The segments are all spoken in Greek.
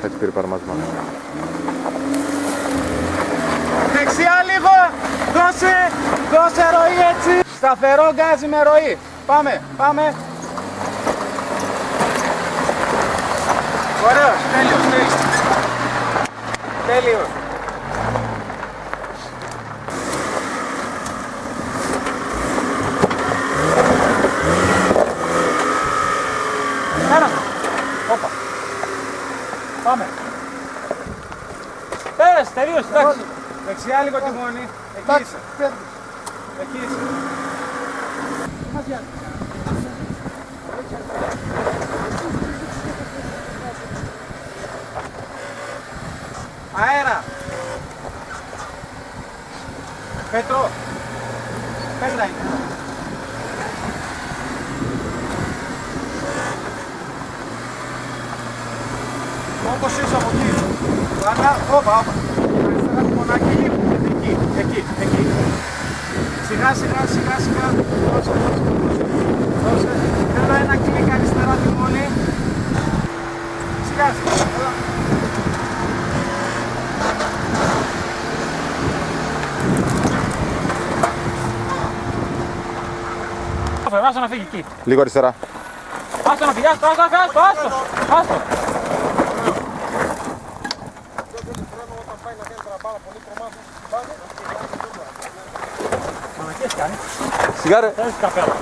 Έτσι πήρε παραμάσμα. Δεξιά λίγο, δώσε ροή έτσι. Σταθερό γκάζι με ροή. Πάμε. Ωραίος, τέλειος. Ένα. Όπα. Πάμε. Πέρασε, τελείωσε, εντάξει. Δεξιά λίγο τιμόνι. Εκεί είσαι. Εκεί είσαι. Αέρα. Πέτρο. Πέτρα είναι. Όπως είσαι από εκεί. Όπα. Αριστερά τιμονάκι λίγο. Εκεί. Σιγά. Δώσε. Θέλω ένα κλικ αριστερά τιμόνι. Σιγά. Άστο να φύγει εκεί. Λίγο αριστερά. Άστο να φύγει, άστο. Μαλακές κάνει. Σιγάρε. Θέλεις καπέλα.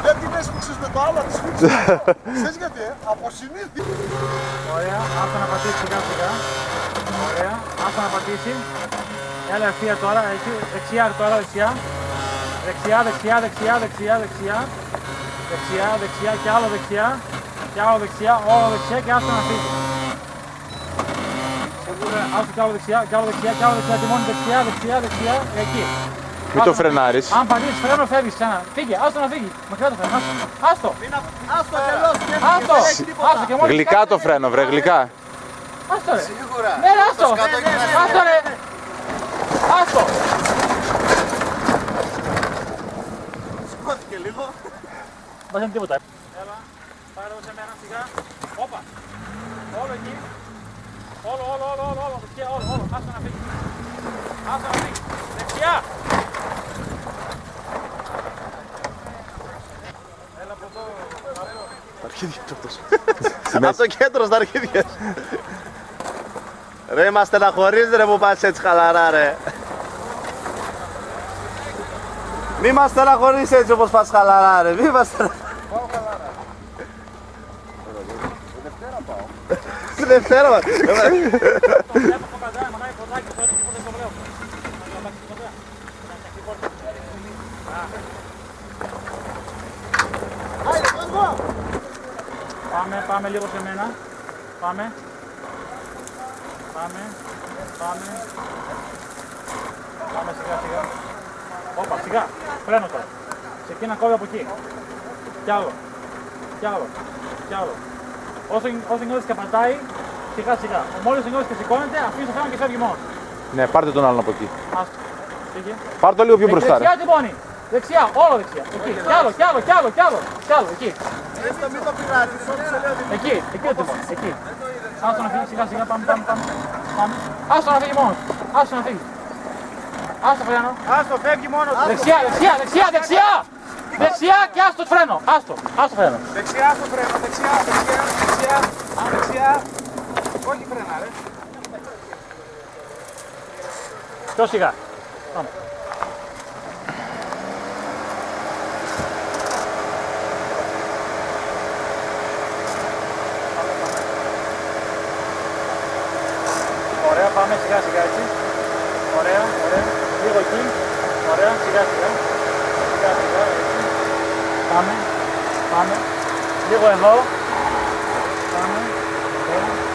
Γιατί με έσφιξες με το άλλο της φίξης. Ξέρεις γιατί, από συνήθεια. Ωραία, άστο να πατήσει σιγά. Ωραία, άστο να πατήσει. Έλα ευθεία τώρα, εκεί, δεξιά τώρα, δεξιά. Δεξιά, και άλλο δεξιά. Όλο δεξιά και άστο να φύγει. Άστο κι άλλο δεξιά, τιμόνι δεξιά, εκεί. Μην το φρενάρεις. Αν πατήσεις φρένο φεύγεις ξανά. Φύγε, άστο να φύγει. Μακριά το φρένο, άστο. Άστο και μόλις. Γλυκά το φρένο, βρε, γλυκά. Άστο ρε. Σίγουρα. Ναι, άστο ρε. Άστο. Σηκώθηκε λίγο. Δεν είναι τίποτα. Έλα, πάρε εδώ σε μένα σιγά. Όπα. Όλο εκεί. Όλο. Δεξιά, όλο. Άστο να φύγει. Δεξιά. Έλα από εδώ. Τα αρχίδια του αυτός. Από το κέντρο στα αρχίδια. Ρε, είμαστε να χωρίς ρε που πας έτσι χαλαρά ρε. Μη μας στεναχωρείς έτσι όπως πας χαλαρά ρε. Μη μας στεναχωρείς. Πάω χαλαρά. Δευτέρα πάω. Δευτέρα πάω. Πάμε λίγο σε μένα. Πάμε σιγά. Όπα, σιγά. Φρένο τώρα. Ξεκίνα κόβει από εκεί. Κι άλλο. Όσο νιώθεις και πατάει, σιγά. Μόλις νιώθεις και σηκώνεται, αφήνεις το φρένο και φεύγει μόνο. Ναι, πάρτε τον άλλον από εκεί. Άστο. Φύγε. Πάρ' το λίγο πιο μπροστά. Δεξιά τιμόνι. Δεξιά, όλο δεξιά. Εκεί. Κι άλλο. Εκεί. Έστω μην το πειράζεις. Εκεί το τιμόνι. Εκεί. Άστο να φύγει, σιγά. Πάμε. Άστο να φύγει μόνος. Άστο φρένο. Άστο, φεύγει μόνο. Δεξιά και άστο φρένο. Άστο φρένο. Δεξιά στο φρένο. Δεξιά. Όχι φρένα ρε. Πιο σιγά. Πάμε. Ωραία, πάμε σιγά έτσι. Ωραία. Λίγο εκεί. Ωραία, σιγά έτσι. Πάμε. Λίγο εδώ.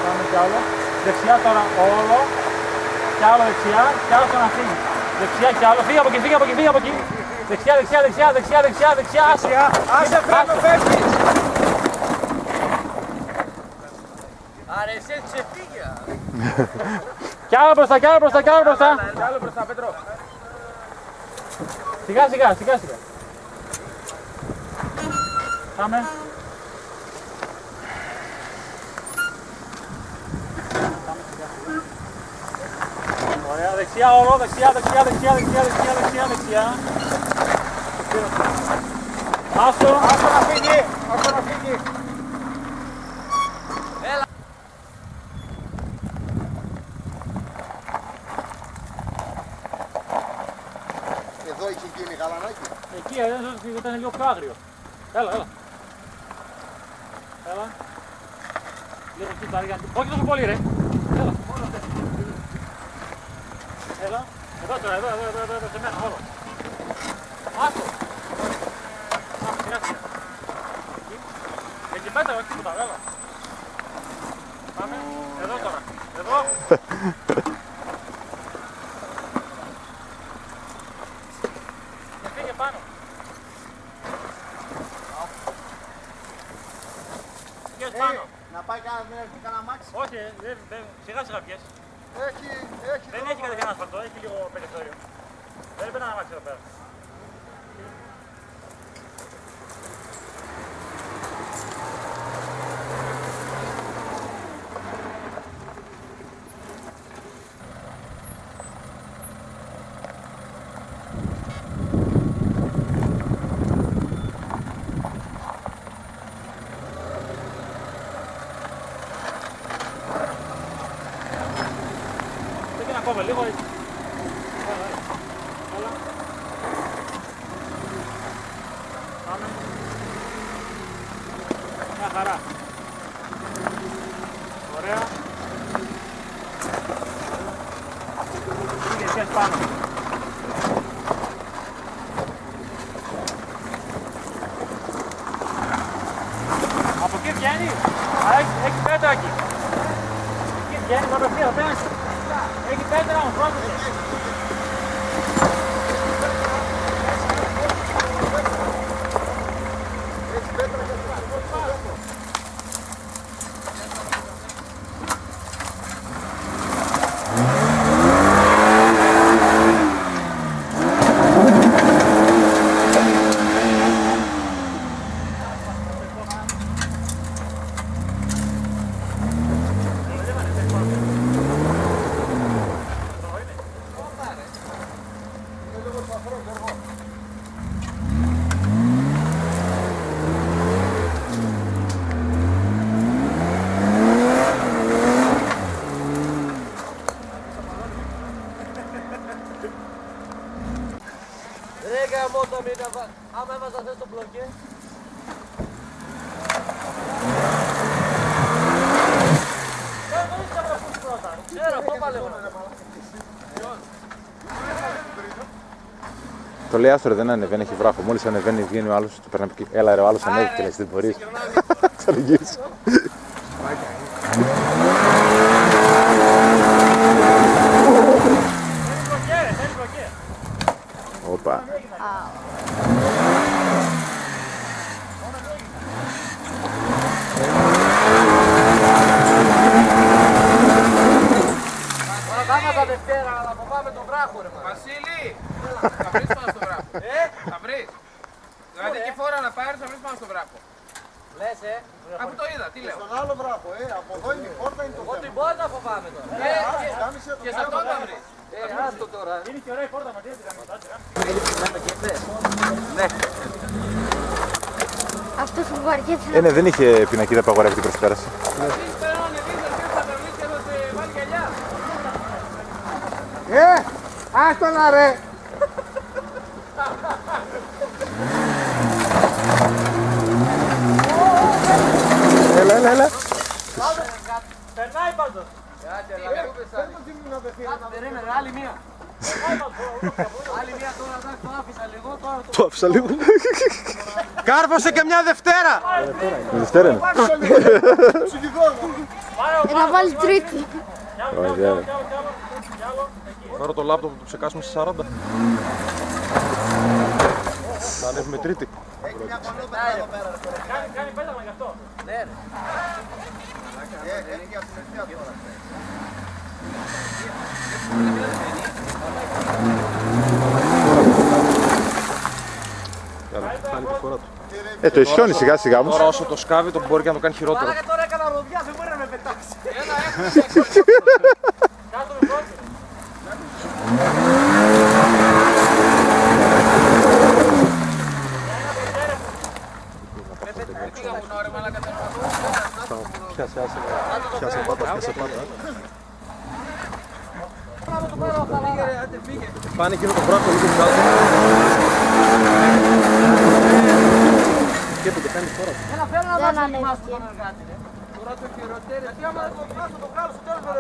Πάμε κι άλλο. Δεξιά τώρα όλο. Κι άλλο δεξιά. Κι άλλο να φύγει. Δεξιά κι άλλο. Φύγει από εκεί. Δεξιά. Άσε φρένο, φεύγεις. Άρα εσύ ξεφύγια. Κι άλλο μπροστά, κι άλλο μπροστά, κι άλλο μπροστά. Κι άλλο μπροστά, Πέτρο. Σιγά, σιγά, σιγά, σιγά. Πάμε. Ωραία, δεξιά όλο, δεξιά, δεξιά, δεξιά, δεξιά, δεξιά, δεξιά, δεξιά. Άστο, άστο να φύγει, άστο να φύγει. Εδώ είχε γίνει γαλανάκι. Εκεί ήταν λίγο πιο άγριο. Έλα, έλα. Έλα. Λίγο εκεί τα αργά. Όχι τόσο πολύ ρε. Έλα. Έλα. Εδώ τώρα, εδώ, σε μένα, όλο. Άστο. Σιγά, σιγά. Εκεί πέτρα, όχι τίποτα, έλα. Πάμε. Εδώ τώρα. Εδώ. Και φύγε πάνω. Πιες πάνω. Να πάει κανένα μάξι. Όχι, σιγά σιγά πιες. Δεν έχει κατευθείαν ασφαλτό, έχει λίγο περιθώριο. Δεν πρέπει να αμάξι εδώ πέρα. Ακόμα λίγο έτσι. Έλα. Πάμε. Μια χαρά. Ωραία. Πήγε πιες πάνω. Από εκεί βγαίνει. Έχει πέτρα εκεί. Εκεί βγαίνει, θα απευθεία, θα πέρασε. Έχει πέτρα όμως, πρόσεχε. Ρε γαμώτα μην άμα έβαζα θες το μπλοκέ. Ξέρω, πού παλεύω. Το λέει άστρο δεν ανεβαίνει, έχει βράχο. Μόλις ανεβαίνει, βγαίνει ο άλλος, το περνάει από εκεί. Έλα ρε, ο άλλος ανέβηκε και λέει, δεν μπορείς. Ξαναγύρισε. Οπα. Δάμαζα Δευτέρα, αλλά φοβάμαι τον βράχο ρε μάνα. Βασίλη, θα βρεις πάνω στο βράχο. Θα βρεις. Δηλαδή και φορά να πάρεις θα βρεις πάνω στο βράχο. Λες Αφού το είδα, τι λέω. Στον άλλο βράχο, από εδώ είναι η πόρτα, είναι το εγώ θέμα. την πόρτα φοβάμαι τώρα. Και σε αυτό θα βρεις. Άστο τώρα. Είναι και ωραία η πόρτα μαζί, δεν Αυτός που βαριέται Ναι, δεν είχε πινακίδα που αγορεύει την προσπέραση. Εσείς περνώνε δίζελ και θα περνείς και θα σε βάλει γυαλιά. Άστο να ρε. Έλα. περνάει πάντως. Περίμενε, άλλη μία. Άλλη μία τώρα, το άφησα λίγο. Το άφησα λίγο. Κάρφωσε και μια Δευτέρα. Η Δευτέρα είναι. να βάλει τρίτη. Φέρω το λάπτοπ που το ψεκάσουμε στις 40. Θα ανέβουμε τρίτη. Κάνει πέταγμα γι' αυτό. Ναι, ρε. Έχει για την ευθεία τώρα. Το ισιώνει σιγά σιγά όμως. Τώρα όσο το σκάβει το μπορεί και να το κάνει χειρότερο. Τώρα έκανα ροδιά, δεν μπορεί να με πετάξει. Πάνε εκείνο το βράχο λίγο πιο άλτο. Και που το κάνει τώρα. Δεν ανέβηκε. Γιατί άμα δεν το βγάλω, το βγάλω στο τέλος με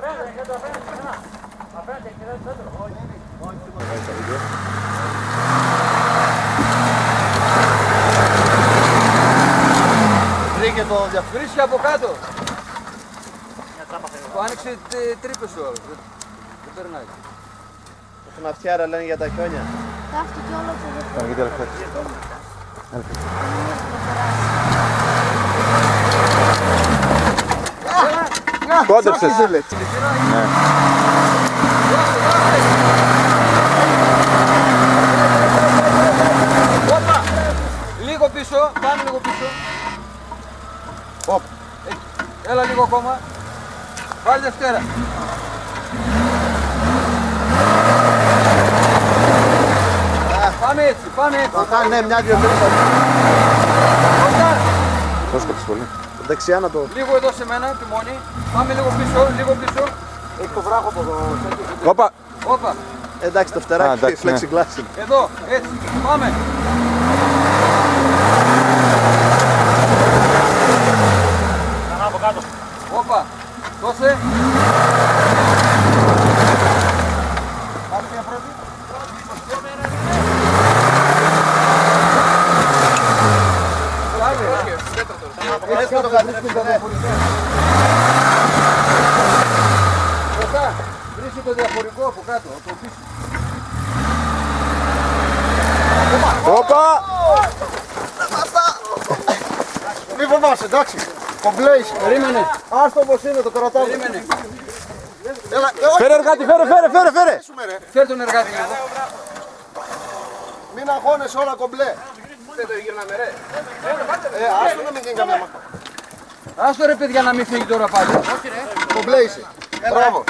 Βρήκε το διαφορετικό. Βρίσκει από κάτω. Που άνοιξε τρύπες ο άλλος. Δεν περνάει. Έχουν αυτιάρα λένε για τα χιόνια. Ταύτη κι όλο το δεύτερο. Πάμε, κοίτα, λεφτά. Κόντεψες. Ναι. Όπα! Λίγο πίσω, πάμε λίγο πίσω. Έλα λίγο ακόμα. Βάλει Δευτέρα. Πάμε έτσι, πάμε έτσι. Θα κάνει ναι, μια-δυο τρεις. Κοντά. Πρόσκοψες πολύ. Δεξιά να το... Λίγο εδώ σε μένα, τιμόνι. Πάμε λίγο πίσω, λίγο πίσω. Έχει το βράχο από εδώ. Όπα. Όπα. Εντάξει το φτεράκι, εντάξει, ναι. plexiglass. Εδώ, έτσι. Πάμε. Ξανά από κάτω. Όπα. Δώσε. Πάμε μια πρώτη. Έτσι το καθίσκεις εδώ. Μπροστά. Βρίσκει το διαφορικό από κάτω, το πίσω. Όπα. Μη φοβάσαι, εντάξει. Κομπλέ είσαι. Περίμενε. Άστο όπως είναι, το κρατάμε. Περίμενε. Έλα, Φέρε εργάτη, φέρε. Φέρ τον εργάτη λίγο. μην αγώνεσαι όλα κομπλέ. Δεν το γύρναμε ρε. Άστο να μην γίνει καμιά μάχα. Άστο ρε παιδιά να μην φύγει τώρα πάλι. Κομπλέ είσαι. Μπράβο.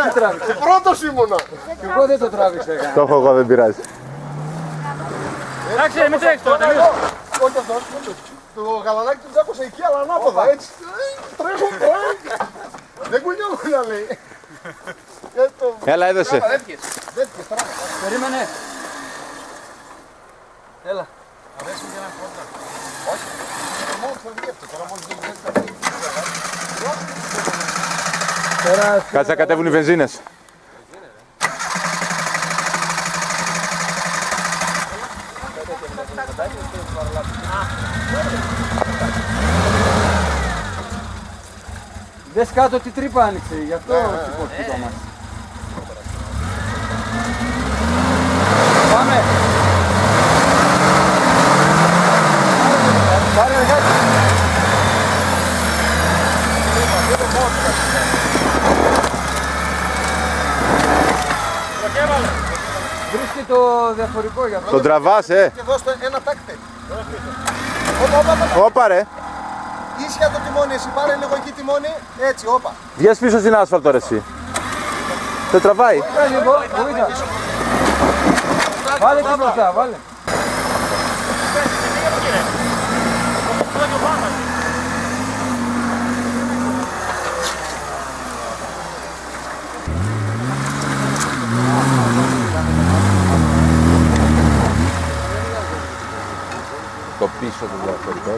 Τι τράβηξε. Πρώτος ήμουνα. Εγώ δεν το τράβηξα. Το έχω εγώ, δεν πειράζει. Εντάξει, μην τρέξεις τώρα. Όχι αυτός. Το γαλανάκι του τσάκωσε εκεί, αλλά ανάποδα, έτσι. Τρέχω, δεν κουνιόμουν να λέει. Έλα, έδωσε. Περίμενε. Έλα. Κάτσε να κατέβουν οι βενζίνες. Δες κάτω τι τρύπα άνοιξε, γι' αυτό σηκώθηκε το αμάξι. Πάμε! Πάρε εργάτη! Βρίσκει το διαφορικό για αυτό. Τον τραβάς, Και δώστε ένα τάκτε. Όπα ρε. Ίσια το τιμόνι, εσύ πάρε λίγο εκεί τιμόνι. Έτσι, όπα. Βγες πίσω στην άσφαλτο ρε εσύ. Το τραβάει. Κάνε λίγο, βοήθα. Βάλε και μπροστά, βάλε. Το πίσω του διαφορετικό.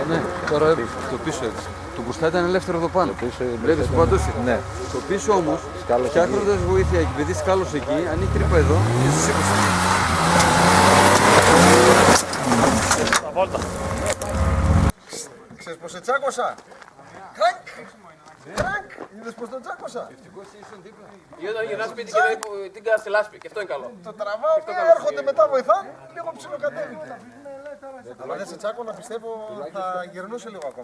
Ναι, τώρα το πίσω έτσι. Το μπροστά ήταν ελεύθερο εδώ πάνω. Βλέπεις που παντούσε. Ναι. Το πίσω όμως, φτιάχνοντας βοήθεια, επειδή σκάλωσε εκεί, ανοίγει τρύπα εδώ και σε σήκωσε. Ξέρεις πως σε τσάκωσα. Κρακ. Κρακ. Είδες πως τον τσάκωσα. Ή όταν γυρνάς σπίτι και την κάνεις στη λάσπη, και αυτό είναι καλό. Το τραβάω και έρχονται μετά βοηθά. Λίγο ψιλοκατέβηκε. Αλλά δεν σε τσάκωνα, πιστεύω θα γυρνούσε λίγο ακόμα.